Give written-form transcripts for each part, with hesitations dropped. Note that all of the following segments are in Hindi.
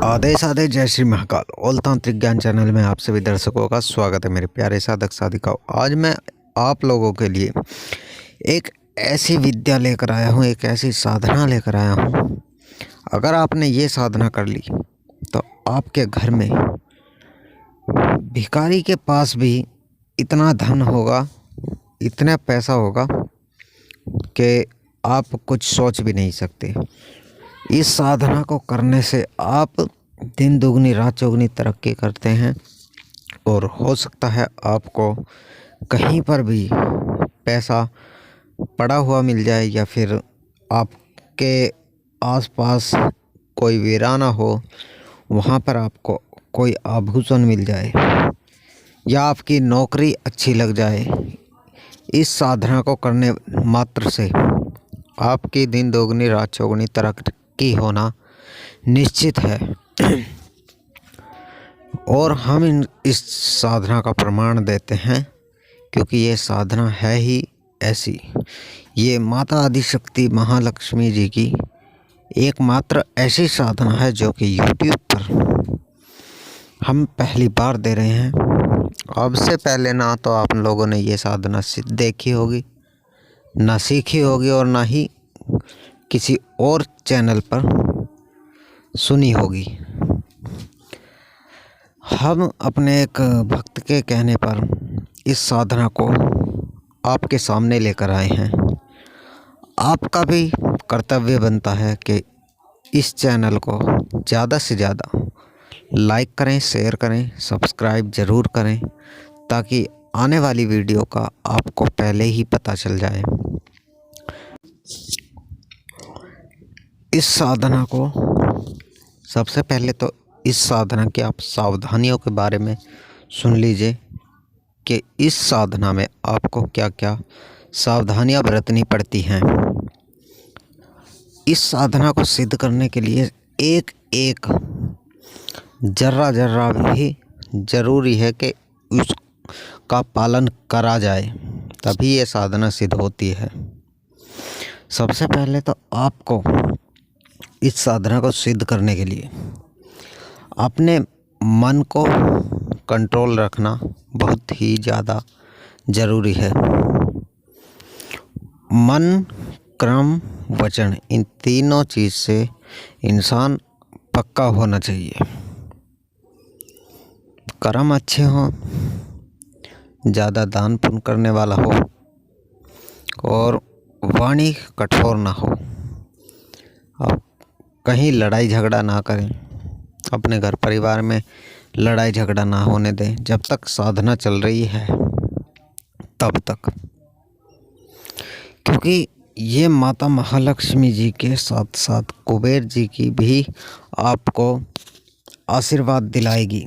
राधे साधे जय श्री महाकाल ऑल तांत्रिक ज्ञान चैनल में आप सभी दर्शकों का स्वागत है। मेरे प्यारे साधक साधिकाओं, आज मैं आप लोगों के लिए एक ऐसी विद्या लेकर आया हूँ, एक ऐसी साधना लेकर आया हूँ। अगर आपने ये साधना कर ली तो आपके घर में भिखारी के पास भी इतना धन होगा, इतना पैसा होगा कि आप कुछ सोच भी नहीं सकते। इस साधना को करने से आप दिन दुगनी रात चौगनी तरक्की करते हैं और हो सकता है आपको कहीं पर भी पैसा पड़ा हुआ मिल जाए या फिर आपके आसपास कोई वीराना हो, वहाँ पर आपको कोई आभूषण मिल जाए या आपकी नौकरी अच्छी लग जाए। इस साधना को करने मात्र से आपकी दिन दोगुनी रात चौगुनी तरक्की होना निश्चित है। और हम इस साधना का प्रमाण देते हैं क्योंकि ये साधना है ही ऐसी। ये माता आदिशक्ति महालक्ष्मी जी की एकमात्र ऐसी साधना है जो कि YouTube पर हम पहली बार दे रहे हैं। अब से पहले ना तो आप लोगों ने ये साधना देखी होगी, ना सीखी होगी और ना ही किसी और चैनल पर सुनी होगी। हम अपने एक भक्त के कहने पर इस साधना को आपके सामने लेकर आए हैं। आपका भी कर्तव्य बनता है कि इस चैनल को ज़्यादा से ज़्यादा लाइक करें, शेयर करें, सब्सक्राइब ज़रूर करें ताकि आने वाली वीडियो का आपको पहले ही पता चल जाए। इस साधना को सबसे पहले तो इस साधना की आप सावधानियों के बारे में सुन लीजिए कि इस साधना में आपको क्या क्या सावधानियां बरतनी पड़ती हैं। इस साधना को सिद्ध करने के लिए एक एक जर्रा जर्रा भी ज़रूरी है कि उसका पालन करा जाए, तभी ये साधना सिद्ध होती है। सबसे पहले तो आपको इस साधना को सिद्ध करने के लिए अपने मन को कंट्रोल रखना बहुत ही ज़्यादा ज़रूरी है। मन, क्रम, वचन, इन तीनों चीज़ से इंसान पक्का होना चाहिए। कर्म अच्छे हों, ज़्यादा दान पुण्य करने वाला हो और वाणी कठोर ना हो। अब कहीं लड़ाई झगड़ा ना करें, अपने घर परिवार में लड़ाई झगड़ा ना होने दें जब तक साधना चल रही है तब तक, क्योंकि ये माता महालक्ष्मी जी के साथ साथ कुबेर जी की भी आपको आशीर्वाद दिलाएगी।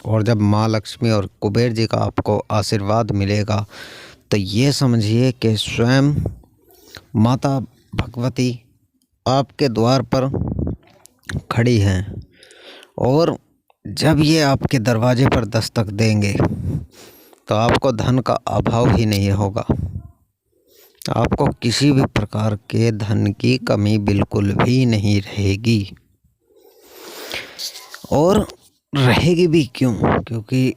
और जब माँ लक्ष्मी और कुबेर जी का आपको आशीर्वाद मिलेगा तो ये समझिए कि स्वयं माता भगवती आपके द्वार पर खड़ी हैं। और जब ये आपके दरवाजे पर दस्तक देंगे तो आपको धन का अभाव ही नहीं होगा। आपको किसी भी प्रकार के धन की कमी बिल्कुल भी नहीं रहेगी। और रहेगी भी क्यों? क्योंकि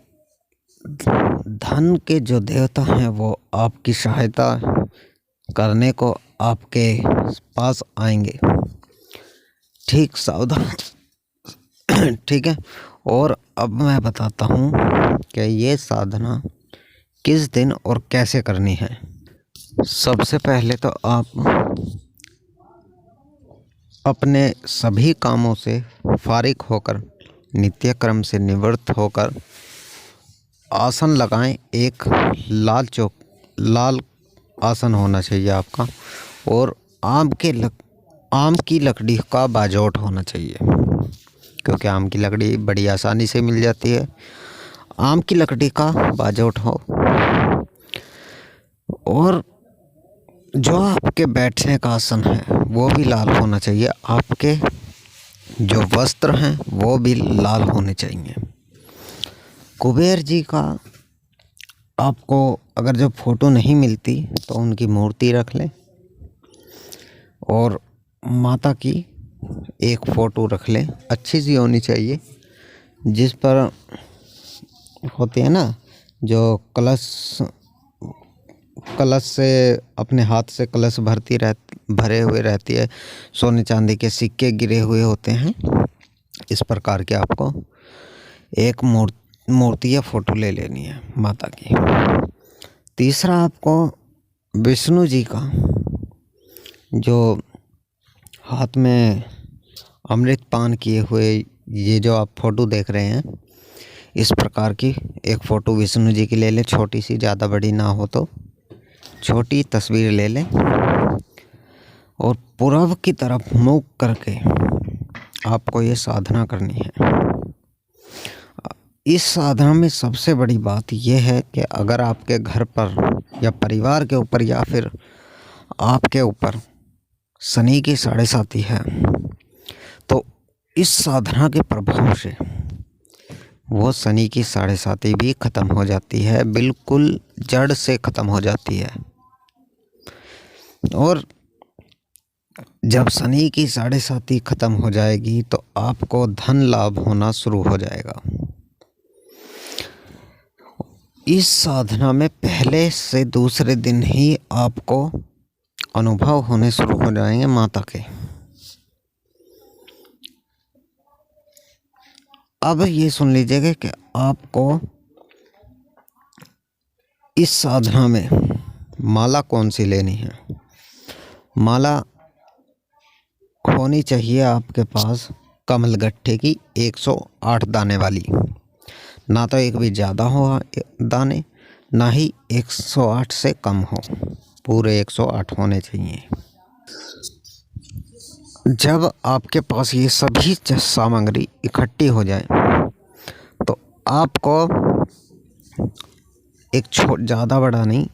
धन के जो देवता हैं वो आपकी सहायता करने को आपके पास आएंगे। ठीक सावधान, ठीक है। और अब मैं बताता हूँ कि ये साधना किस दिन और कैसे करनी है। सबसे पहले तो आप अपने सभी कामों से फारिग होकर, नित्य क्रम से निवृत्त होकर आसन लगाएं। एक लाल आसन होना चाहिए आपका और आम की लकड़ी का बाजोट होना चाहिए, क्योंकि आम की लकड़ी बड़ी आसानी से मिल जाती है। आम की लकड़ी का बाजोट हो और जो आपके बैठने का आसन है वो भी लाल होना चाहिए। आपके जो वस्त्र हैं वो भी लाल होने चाहिए। कुबेर जी का आपको अगर जो फ़ोटो नहीं मिलती तो उनकी मूर्ति रख लें और माता की एक फ़ोटो रख लें, अच्छी सी होनी चाहिए, जिस पर होते हैं ना जो कलश से अपने हाथ से कलश भरे हुए रहती है, सोने चांदी के सिक्के गिरे हुए होते हैं। इस प्रकार के आपको एक मूर्ति या फ़ोटो ले लेनी है माता की। तीसरा, आपको विष्णु जी का जो हाथ में अमृत पान किए हुए ये जो आप फ़ोटो देख रहे हैं, इस प्रकार की एक फ़ोटो विष्णु जी की ले लें, छोटी सी, ज़्यादा बड़ी ना हो तो छोटी तस्वीर ले लें और पूरब की तरफ मुख करके आपको ये साधना करनी है। इस साधना में सबसे बड़ी बात यह है कि अगर आपके घर पर या परिवार के ऊपर या फिर आपके ऊपर शनि की 7.5 है, तो इस साधना के प्रभाव से वो शनि की 7.5 भी ख़त्म हो जाती है, बिल्कुल जड़ से ख़त्म हो जाती है। और जब शनि की 7.5 ख़त्म हो जाएगी तो आपको धन लाभ होना शुरू हो जाएगा। इस साधना में पहले से दूसरे दिन ही आपको अनुभव होने शुरू हो जाएंगे माता के। अब ये सुन लीजिएगा कि आपको इस साधना में माला कौन सी लेनी है। माला होनी चाहिए आपके पास कमलगट्टे की 108 दाने वाली, ना तो एक भी ज़्यादा हो दाने, ना ही 108 से कम हो, पूरे 108 होने चाहिए। जब आपके पास ये सभी सामग्री इकट्ठी हो जाए तो आपको एक ज़्यादा बड़ा नहीं,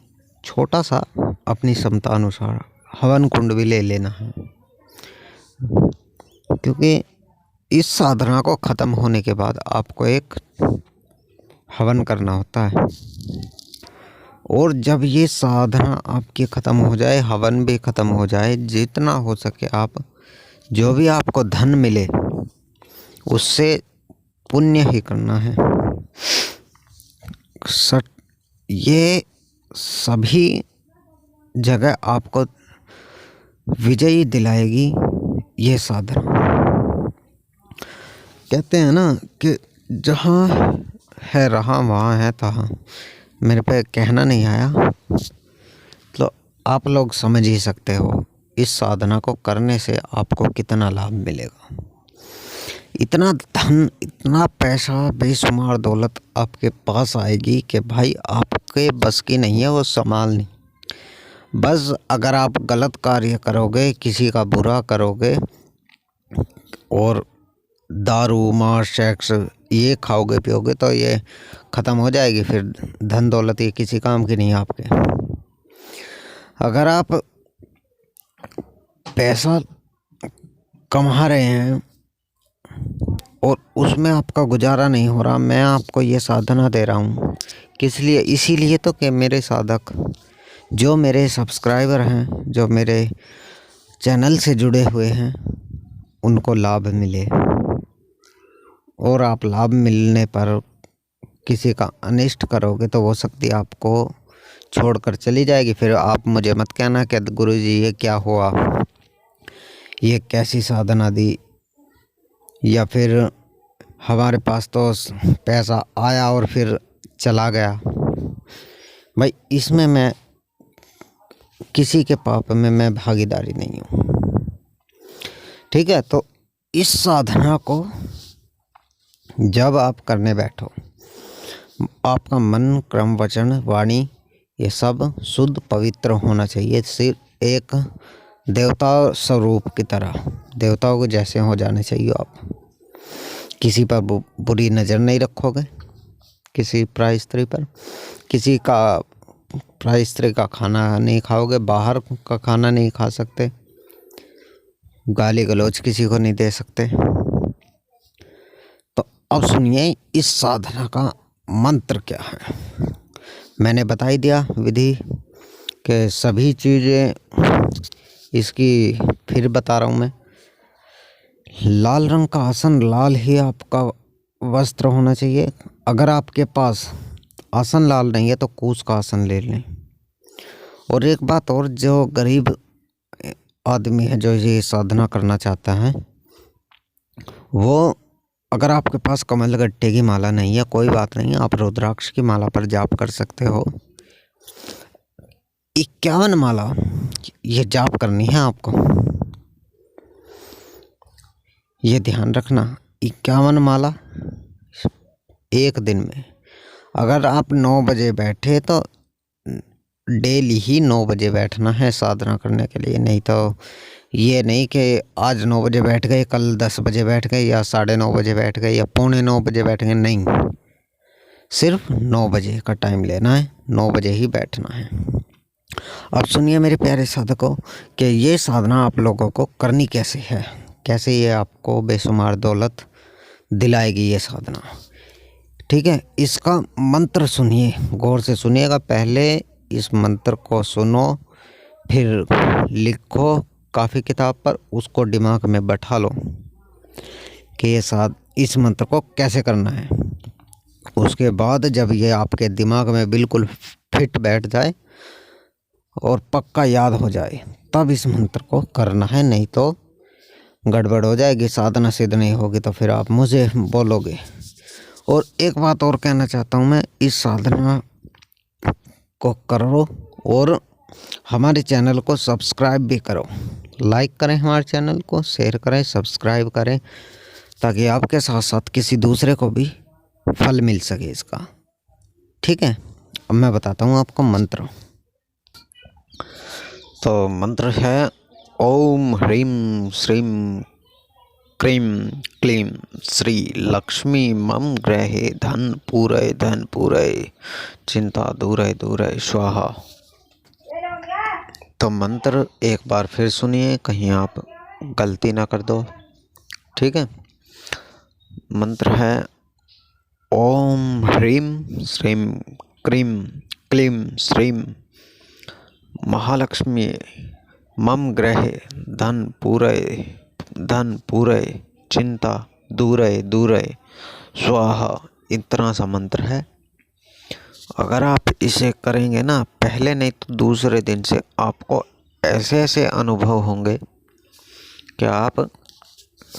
छोटा सा अपनी क्षमता अनुसार हवन कुंड भी ले लेना है, क्योंकि इस साधना को ख़त्म होने के बाद आपको एक हवन करना होता है। और जब ये साधना आपकी ख़त्म हो जाए, हवन भी ख़त्म हो जाए, जितना हो सके आप जो भी आपको धन मिले उससे पुण्य ही करना है। ये सभी जगह आपको विजयी दिलाएगी ये साधना। कहते हैं ना कि जहाँ है रहा वहाँ है तहाँ। मेरे पे कहना नहीं आया तो आप लोग समझ ही सकते हो इस साधना को करने से आपको कितना लाभ मिलेगा। इतना धन, इतना पैसा, बेशुमार दौलत आपके पास आएगी कि भाई आपके बस की नहीं है वो संभालनी। बस अगर आप गलत कार्य करोगे, किसी का बुरा करोगे और दारू, मांस, सेक्स ये खाओगे पियोगे तो ये ख़त्म हो जाएगी। फिर धन दौलत ये किसी काम की नहीं है आपके। अगर आप पैसा कमा रहे हैं और उसमें आपका गुजारा नहीं हो रहा, मैं आपको ये साधना दे रहा हूँ किस लिए, इसीलिए तो कि मेरे साधक जो मेरे सब्सक्राइबर हैं, जो मेरे चैनल से जुड़े हुए हैं, उनको लाभ मिले। और आप लाभ मिलने पर किसी का अनिष्ट करोगे तो वो शक्ति आपको छोड़कर चली जाएगी। फिर आप मुझे मत कहना कि गुरुजी ये क्या हुआ, ये कैसी साधना दी, या फिर हमारे पास तो पैसा आया और फिर चला गया। भाई इसमें मैं किसी के पाप में मैं भागीदारी नहीं हूँ, ठीक है। तो इस साधना को जब आप करने बैठो, आपका मन, क्रम, वचन, वाणी ये सब शुद्ध पवित्र होना चाहिए। सिर्फ एक देवता स्वरूप की तरह, देवताओं को जैसे हो जाने चाहिए आप। किसी पर बुरी नज़र नहीं रखोगे, किसी पराई स्त्री पर, किसी का पराई स्त्री का खाना नहीं खाओगे, बाहर का खाना नहीं खा सकते, गाली गलौज किसी को नहीं दे सकते। तो अब सुनिए इस साधना का मंत्र क्या है। मैंने बता ही दिया विधि के सभी चीज़ें, इसकी फिर बता रहा हूँ मैं। लाल रंग का आसन, लाल ही आपका वस्त्र होना चाहिए। अगर आपके पास आसन लाल नहीं है तो कूस का आसन ले लें। और एक बात और, जो गरीब आदमी है जो ये साधना करना चाहता है, वो अगर आपके पास कमल गट्टे की माला नहीं है, कोई बात नहीं, आप रुद्राक्ष की माला पर जाप कर सकते हो। 51 माला ये जाप करनी है आपको, ये ध्यान रखना। 51 माला एक दिन में। अगर आप 9 बजे बैठे तो डेली ही 9 बजे बैठना है साधना करने के लिए। नहीं तो ये नहीं कि आज 9 बजे बैठ गए, कल 10 बजे बैठ गए, या 9:30 बजे बैठ गए, या 8:45 बजे बैठ गए। नहीं, सिर्फ 9 बजे का टाइम लेना है, 9 बजे ही बैठना है। अब सुनिए मेरे प्यारे साधकों कि ये साधना आप लोगों को करनी कैसे है, कैसे ये आपको बेशुमार दौलत दिलाएगी ये साधना। ठीक है, इसका मंत्र सुनिए, गौर से सुनिएगा। पहले इस मंत्र को सुनो, फिर लिखो काफ़ी किताब पर, उसको दिमाग में बैठा लो कि ये इस मंत्र को कैसे करना है। उसके बाद जब ये आपके दिमाग में बिल्कुल फिट बैठ जाए और पक्का याद हो जाए, तब इस मंत्र को करना है। नहीं तो गड़बड़ हो जाएगी, साधना सिद्ध नहीं होगी, तो फिर आप मुझे बोलोगे। और एक बात और कहना चाहता हूँ मैं, इस साधना को करो और हमारे चैनल को सब्सक्राइब भी करो। लाइक करें हमारे चैनल को, शेयर करें, सब्सक्राइब करें, ताकि आपके साथ साथ किसी दूसरे को भी फल मिल सके इसका। ठीक है, अब मैं बताता हूँ आपको मंत्र। तो मंत्र है ओम ह्रीं श्रीं क्रीं क्लीं श्री लक्ष्मी मम गृहे धन पूरय चिंता दूरय स्वाहा। तो मंत्र एक बार फिर सुनिए, कहीं आप गलती ना कर दो। ठीक है, मंत्र है ओम ह्रीं श्रीं क्रीं क्लीं श्रीं महालक्ष्मी मम गृहे धन पूरय चिंता दूरय स्वाहा। इतना सा मंत्र है। अगर आप इसे करेंगे ना, पहले नहीं तो दूसरे दिन से आपको ऐसे ऐसे अनुभव होंगे कि आप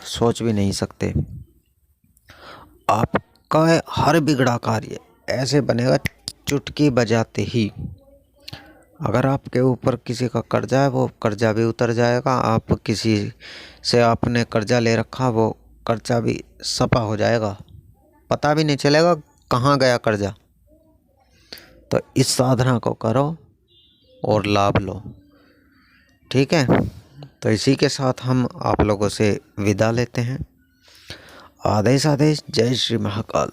सोच भी नहीं सकते। आपका हर बिगड़ा कार्य ऐसे बनेगा चुटकी बजाते ही। अगर आपके ऊपर किसी का कर्जा है, वो कर्जा भी उतर जाएगा। आप किसी से आपने कर्जा ले रखा, वो कर्जा भी सफा हो जाएगा, पता भी नहीं चलेगा कहाँ गया कर्जा। तो इस साधना को करो और लाभ लो। ठीक है, तो इसी के साथ हम आप लोगों से विदा लेते हैं। आदेश, जय श्री महाकाल।